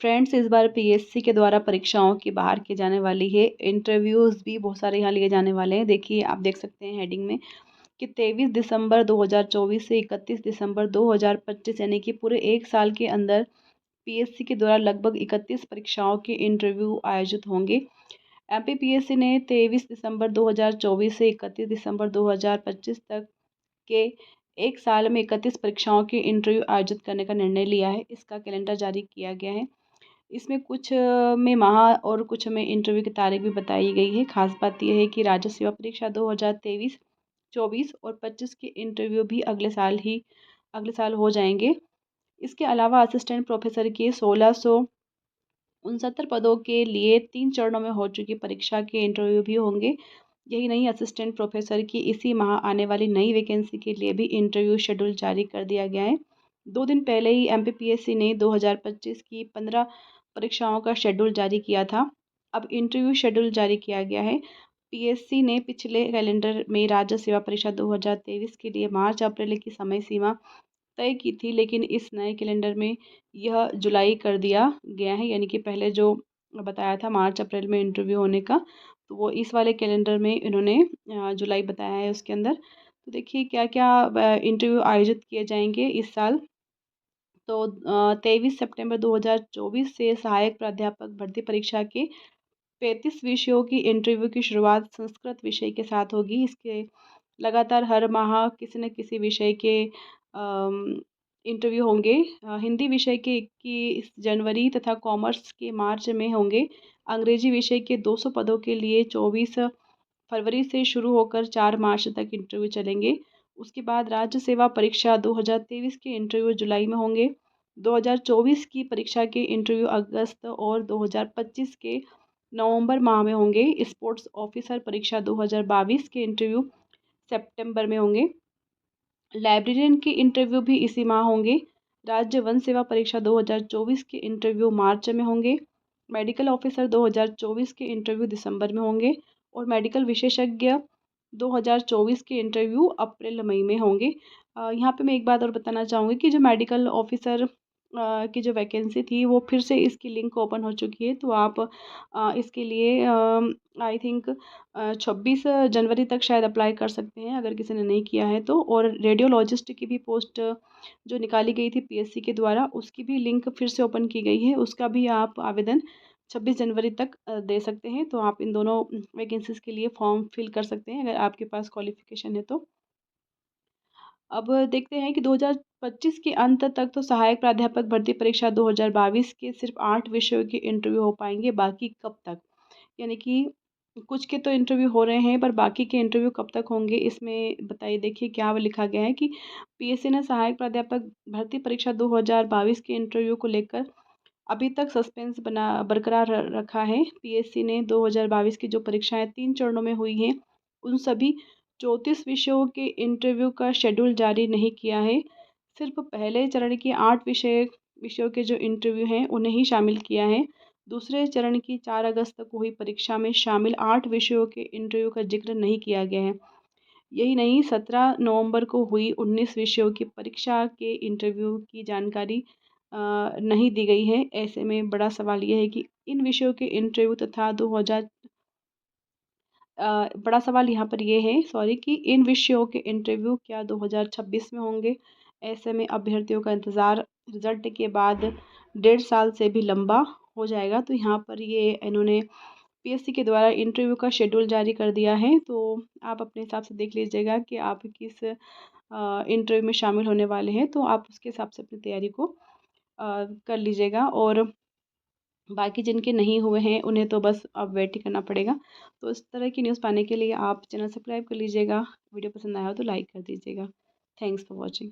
Friends, इस बार PSC के द्वारा परीक्षाओं की बाहर की जाने वाली है। इंटरव्यूज़ भी बहुत सारे यहाँ लिए जाने वाले हैं। देखिए, आप देख सकते हैं हेडिंग में कि 23 दिसंबर 2024 से 31 दिसंबर 2025 यानी कि पूरे एक साल के अंदर पीएससी के द्वारा लगभग 31 परीक्षाओं के इंटरव्यू आयोजित होंगे। एमपीपीएससी ने 23 दिसंबर 2024 से 31 दिसंबर 2025 तक के एक साल में 31 परीक्षाओं के इंटरव्यू आयोजित करने का निर्णय लिया है। इसका कैलेंडर जारी किया गया है। इसमें कुछ में माह और कुछ में इंटरव्यू की तारीख भी बताई गई है। खास बात यह है कि राज्य सेवा परीक्षा 2023, 24 और 25 के इंटरव्यू भी अगले साल हो जाएंगे। इसके अलावा असिस्टेंट प्रोफेसर के 1669 पदों के लिए 3 चरणों में हो चुकी परीक्षा के इंटरव्यू भी होंगे। यही नहीं, असिस्टेंट प्रोफेसर की इसी माह आने वाली नई वैकेंसी के लिए भी इंटरव्यू शेड्यूल जारी कर दिया गया है। 2 दिन पहले ही एमपीपीएससी ने 2025 की 15 परीक्षाओं का शेड्यूल जारी किया था। अब इंटरव्यू शेड्यूल जारी किया गया है। पीएससी ने पिछले कैलेंडर में राज्य सेवा परीक्षा 2023 के लिए मार्च अप्रैल की समय सीमा तय की थी, लेकिन इस नए कैलेंडर में यह जुलाई कर दिया गया है। यानी कि पहले जो बताया था मार्च अप्रैल में इंटरव्यू होने का, तो वो इस वाले कैलेंडर में इन्होंने जुलाई बताया है उसके अंदर। तो देखिए क्या क्या इंटरव्यू आयोजित किए जाएंगे इस साल। तो 23 सितंबर 2024 से सहायक प्राध्यापक भर्ती परीक्षा के 35 विषयों की इंटरव्यू की शुरुआत संस्कृत विषय के साथ होगी। इसके लगातार हर माह किसी न किसी विषय के इंटरव्यू होंगे। हिंदी विषय के 21 जनवरी तथा कॉमर्स के मार्च में होंगे। अंग्रेजी विषय के 200 पदों के लिए 24 फरवरी से शुरू होकर 4 मार्च तक इंटरव्यू चलेंगे। उसके बाद राज्य सेवा परीक्षा 2023 के इंटरव्यू जुलाई में होंगे। 2024 की परीक्षा के इंटरव्यू अगस्त और 2025 के नवंबर माह में होंगे। स्पोर्ट्स ऑफिसर परीक्षा 2022 के इंटरव्यू सितंबर में होंगे। लाइब्रेरियन के इंटरव्यू भी इसी माह होंगे। राज्य वन सेवा परीक्षा 2024 के इंटरव्यू मार्च में होंगे। मेडिकल ऑफिसर 2024 के इंटरव्यू दिसंबर में होंगे और मेडिकल विशेषज्ञ 2024 के इंटरव्यू अप्रैल मई में होंगे। यहाँ पे मैं एक बात और बताना चाहूँगी कि जो मेडिकल ऑफिसर की जो वैकेंसी थी वो फिर से इसकी लिंक ओपन हो चुकी है। तो आप इसके लिए आई थिंक 26 जनवरी तक शायद अप्लाई कर सकते हैं अगर किसी ने नहीं किया है तो। और रेडियोलॉजिस्ट की भी पोस्ट जो निकाली गई थी पीएससी के द्वारा, उसकी भी लिंक फिर से ओपन की गई है। उसका भी आप आवेदन 26 जनवरी तक दे सकते हैं। तो आप इन दोनों वैकेंसीज़ के लिए फॉर्म फिल कर सकते हैं अगर आपके पास क्वालिफिकेशन है तो। अब देखते हैं कि 2025 के अंत तक तो सहायक प्राध्यापक भर्ती परीक्षा 2022 के सिर्फ 8 विषयों के इंटरव्यू हो पाएंगे। बाकी कब तक, यानी कि कुछ के तो इंटरव्यू हो रहे हैं पर बाकी के इंटरव्यू कब तक होंगे इसमें बताइए। देखिए क्या लिखा गया है कि पीएससी ने सहायक प्राध्यापक भर्ती परीक्षा 2022 के इंटरव्यू को लेकर अभी तक सस्पेंस बरकरार रखा है। पीएससी ने 2022 की जो परीक्षाएं 3 चरणों में हुई हैं, उन सभी 34 विषयों के इंटरव्यू का शेड्यूल जारी नहीं किया है। सिर्फ पहले चरण के 8 विषयों के जो इंटरव्यू हैं उन्हें ही शामिल किया है। दूसरे चरण की 4 अगस्त को हुई परीक्षा में शामिल 8 विषयों के इंटरव्यू का जिक्र नहीं किया गया है। यही नहीं, 17 नवंबर को हुई 19 विषयों की परीक्षा के इंटरव्यू की जानकारी नहीं दी गई है। ऐसे में बड़ा सवाल यह है कि इन विषयों के इंटरव्यू तथा 2000 बड़ा सवाल यहाँ पर ये है कि इन विषयों के इंटरव्यू क्या 2026 में होंगे। ऐसे में अभ्यर्थियों का इंतज़ार रिजल्ट के बाद 1.5 साल से भी लंबा हो जाएगा। तो यहाँ पर ये इन्होंने पीएससी के द्वारा इंटरव्यू का शेड्यूल जारी कर दिया है। तो आप अपने हिसाब से देख लीजिएगा कि आप किस इंटरव्यू में शामिल होने वाले हैं, तो आप उसके हिसाब से अपनी तैयारी को कर लीजिएगा। और बाकी जिनके नहीं हुए हैं उन्हें तो बस अब वेट ही करना पड़ेगा। तो इस तरह की न्यूज़ पाने के लिए आप चैनल सब्सक्राइब कर लीजिएगा। वीडियो पसंद आया हो तो लाइक कर दीजिएगा। Thanks for watching.